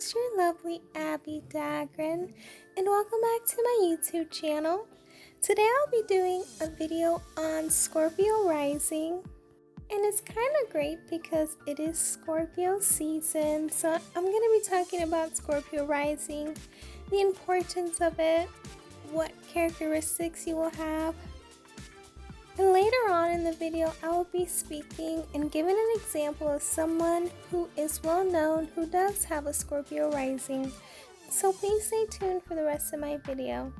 host, your lovely Abbie Dagrin, and welcome back to my YouTube channel. Today I'll be doing a video on Scorpio Rising, and it's kind of great because it is Scorpio season, so I'm going to be talking about Scorpio Rising, the importance of it, what characteristics you will have. And later on in the video, I will be speaking and giving an example of someone who is well known who does have a Scorpio rising. So please stay tuned for the rest of my video.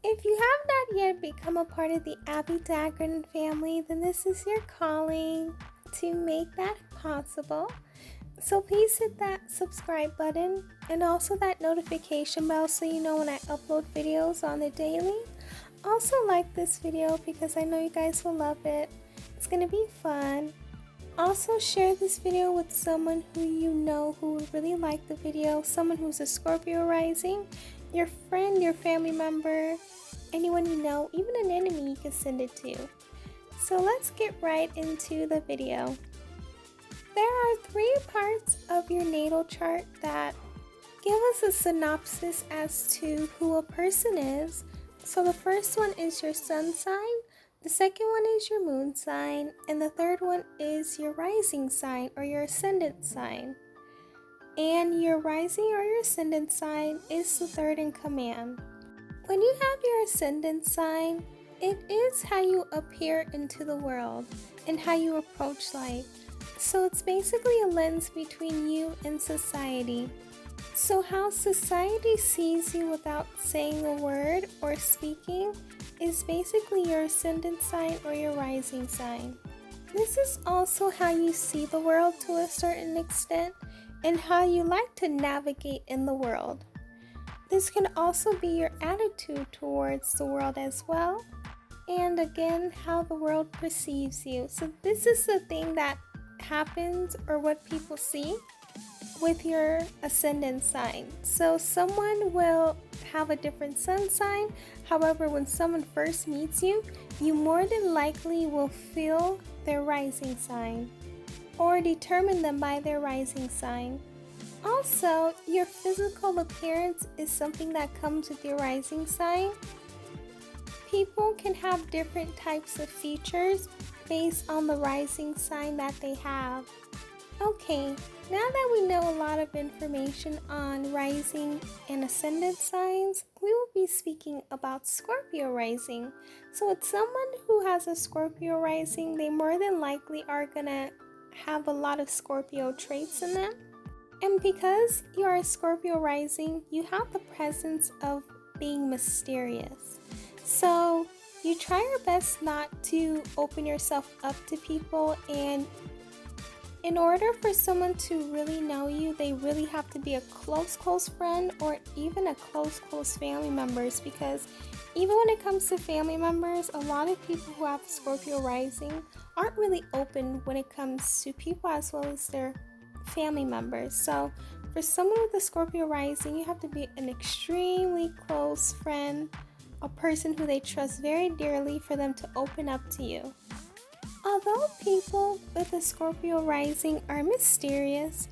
If you have not yet become a part of the Abbie Dagrin family, then this is your calling to make that possible. So please hit that subscribe button and also that notification bell so you know when I upload videos on the daily. Also like this video because I know you guys will love it. It's gonna be fun. Also share this video with someone who you know who would really like the video, someone who's a Scorpio rising, your friend, your family member, anyone you know, even an enemy you can send it to. So let's get right into the video. There are 3 parts of your natal chart that give us a synopsis as to who a person is. So the first one is your sun sign, the second one is your moon sign, and the third one is your rising sign or your ascendant sign. And your rising or your ascendant sign is the third in command. When you have your ascendant sign, it is how you appear into the world and how you approach life. So it's basically a lens between you and society. So how society sees you without saying a word or speaking is basically your ascendant sign or your rising sign. This is also how you see the world to a certain extent and how you like to navigate in the world. This can also be your attitude towards the world as well, and again how the world perceives you. So this is the thing that happens or what people see with your ascendant sign. So someone will have a different sun sign. However, when someone first meets you, you more than likely will feel their rising sign or determine them by their rising sign. Also, your physical appearance is something that comes with your rising sign. People can have different types of features based on the rising sign that they have. Okay, now that we know a lot of information on rising and ascendant signs, we will be speaking about Scorpio rising. So with someone who has a Scorpio rising, they more than likely are gonna have a lot of Scorpio traits in them. And because you are a Scorpio rising, you have the presence of being mysterious. So you try your best not to open yourself up to people, and in order for someone to really know you, they really have to be a close friend or even a close family members, because even when it comes to family members, a lot of people who have Scorpio rising aren't really open when it comes to people as well as their family members. So for someone with a Scorpio rising, you have to be an extremely close friend, a person who they trust very dearly for them to open up to you. Although people with a Scorpio rising are mysterious,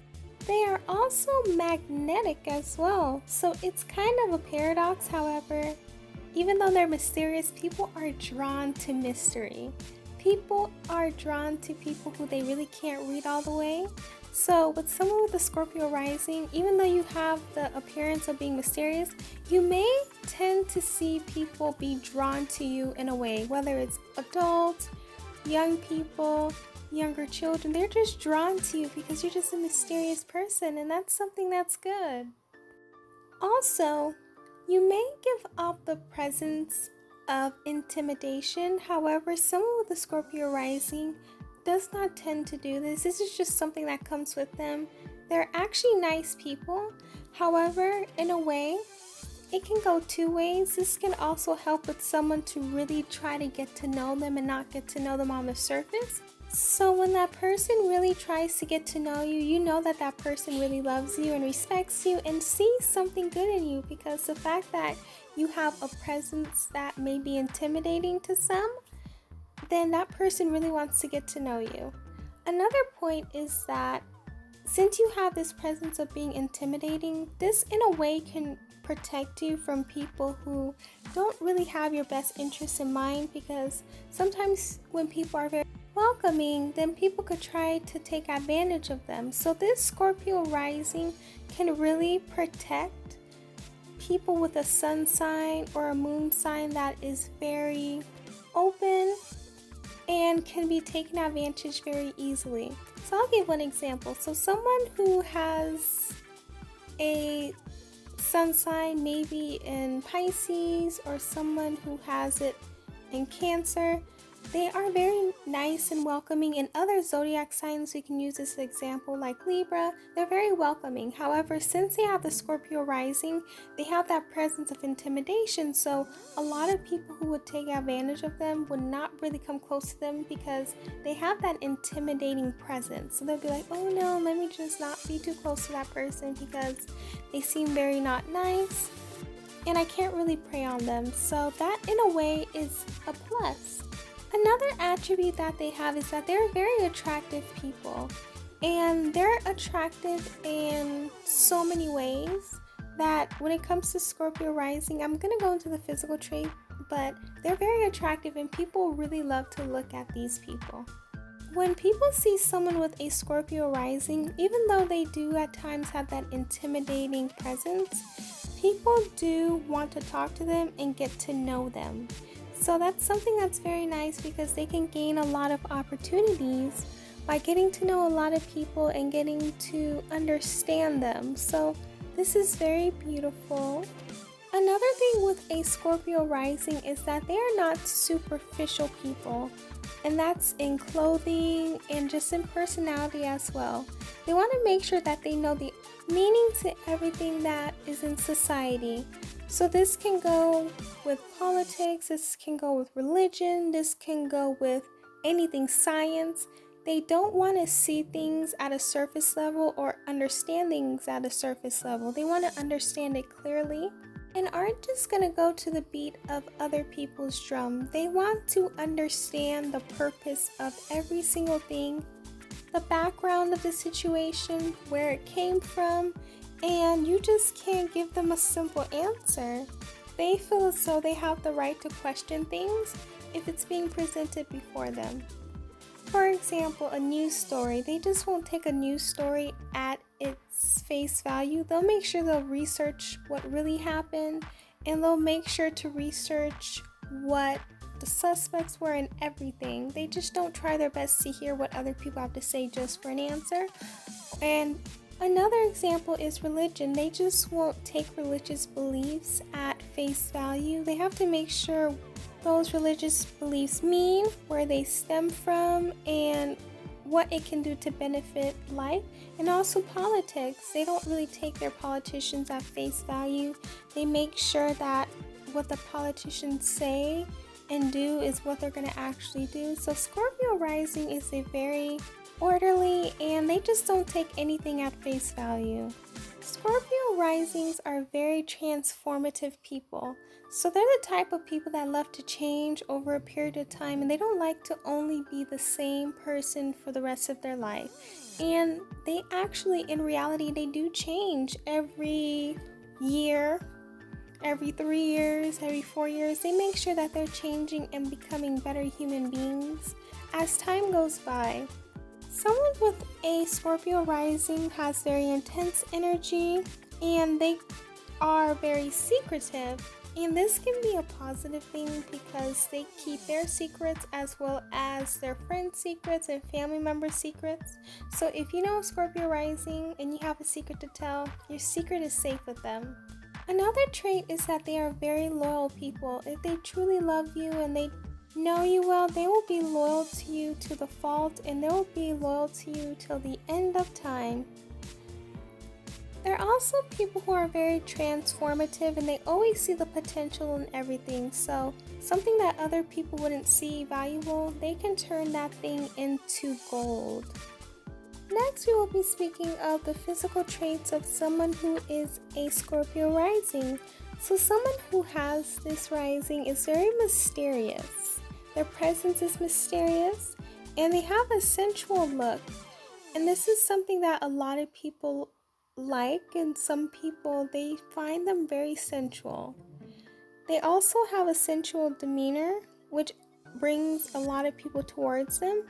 they are also magnetic as well. So it's kind of a paradox. However, even though they're mysterious, people are drawn to mystery. People are drawn to people who they really can't read all the way. So with someone with a Scorpio rising, even though you have the appearance of being mysterious, you may tend to see people be drawn to you in a way, whether it's adults, young people, younger children. They're just drawn to you because you're just a mysterious person, and that's something that's good. Also, you may give off the presence of intimidation. However, someone with a Scorpio rising does not tend to do this. This is just something that comes with them. They're actually nice people. However, in a way, it can go 2 ways. This can also help with someone to really try to get to know them and not get to know them on the surface. So when that person really tries to get to know you, you know that that person really loves you and respects you and sees something good in you, because the fact that you have a presence that may be intimidating to some, then that person really wants to get to know you. Another point is that Since you have this presence of being intimidating, this in a way can protect you from people who don't really have your best interests in mind, because sometimes when people are very welcoming, then people could try to take advantage of them. So this Scorpio rising can really protect people with a sun sign or a moon sign that is very open and can be taken advantage very easily. So I'll give one example. So someone who has a sun sign maybe in Pisces, or someone who has it in Cancer, they are very nice and welcoming. In other zodiac signs we can use this example, like Libra, they're very welcoming. However, since they have the Scorpio rising, they have that presence of intimidation, so a lot of people who would take advantage of them would not really come close to them because they have that intimidating presence. So they'll be like, oh no, let me just not be too close to that person because they seem very not nice and I can't really prey on them. So that in a way is a plus. Another attribute that they have is that they're very attractive people, and they're attractive in so many ways that when it comes to Scorpio rising, I'm going to go into the physical trait, but they're very attractive and people really love to look at these people. When people see someone with a Scorpio rising, even though they do at times have that intimidating presence, people do want to talk to them and get to know them. So that's something that's very nice because they can gain a lot of opportunities by getting to know a lot of people and getting to understand them. So this is very beautiful. Another thing with a Scorpio rising is that they are not superficial people, and that's in clothing and just in personality as well. They want to make sure that they know the meaning to everything that is in society. So this can go with politics, this can go with religion, this can go with anything science. They don't want to see things at a surface level or understand things at a surface level. They want to understand it clearly and aren't just going to go to the beat of other people's drum. They want to understand the purpose of every single thing, the background of the situation, where it came from, and you just can't give them a simple answer. They feel as though they have the right to question things if it's being presented before them. For example, a news story. They just won't take a news story at its face value. They'll make sure they'll research what really happened, and they'll make sure to research what the suspects were and everything. They just don't try their best to hear what other people have to say just for an answer. And another example is religion. They just won't take religious beliefs at face value. They have to make sure those religious beliefs mean, where they stem from, and what it can do to benefit life. And also politics. They don't really take their politicians at face value. They make sure that what the politicians say and do is what they're going to actually do. So Scorpio rising is a very orderly, and they just don't take anything at face value. Scorpio risings are very transformative people. So they're the type of people that love to change over a period of time, and they don't like to only be the same person for the rest of their life. And they actually, in reality, they do change every year, every 3 years, every 4 years. They make sure that they're changing and becoming better human beings as time goes by. Someone with a Scorpio rising has very intense energy, and they are very secretive. And this can be a positive thing because they keep their secrets as well as their friends' secrets and family members' secrets. So if you know Scorpio rising and you have a secret to tell, your secret is safe with them. Another trait is that they are very loyal people. If they truly love you and they know you well, they will be loyal to you to the fault, and they will be loyal to you till the end of time. They're also people who are very transformative, and they always see the potential in everything. So something that other people wouldn't see valuable, they can turn that thing into gold. Next, we will be speaking of the physical traits of someone who is a Scorpio rising. So someone who has this rising is very mysterious. Their presence is mysterious, and they have a sensual look. And this is something that a lot of people like, and some people, they find them very sensual. They also have a sensual demeanor, which brings a lot of people towards them.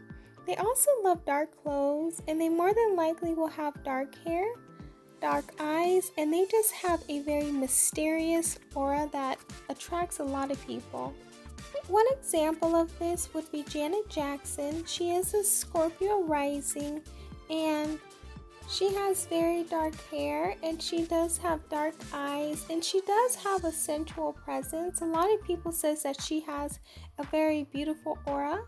They also love dark clothes, and they more than likely will have dark hair, dark eyes, and they just have a very mysterious aura that attracts a lot of people. One example of this would be Janet Jackson. She is a Scorpio Rising, and she has very dark hair, and she does have dark eyes, and she does have a sensual presence. A lot of people says that she has a very beautiful aura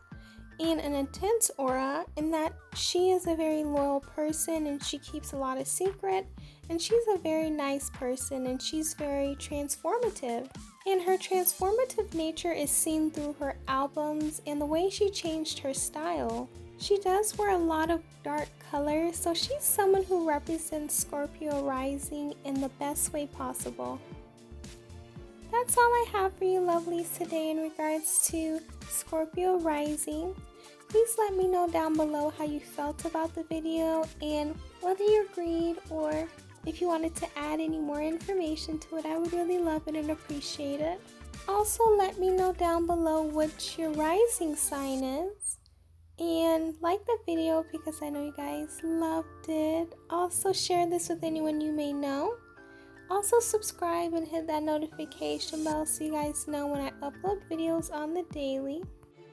and an intense aura, and that she is a very loyal person, and she keeps a lot of secret, and she's a very nice person, and she's very transformative. And her transformative nature is seen through her albums and the way she changed her style. She does wear a lot of dark colors, so she's someone who represents Scorpio Rising in the best way possible. That's all I have for you lovelies today in regards to Scorpio Rising. Please let me know down below how you felt about the video and whether you agreed, or if you wanted to add any more information to it. I would really love it and appreciate it. Also, let me know down below what your rising sign is. And like the video because I know you guys loved it. Also share this with anyone you may know. Also subscribe and hit that notification bell so you guys know when I upload videos on the daily.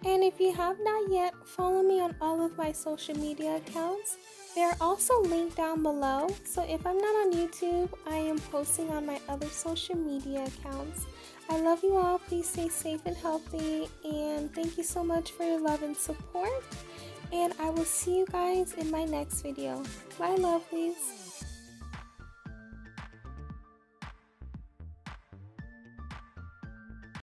And if you have not yet, follow me on all of my social media accounts. They're also linked down below. So if I'm not on YouTube, I am posting on my other social media accounts. I love you all. Please stay safe and healthy. And thank you so much for your love and support. And I will see you guys in my next video. Bye, lovelies.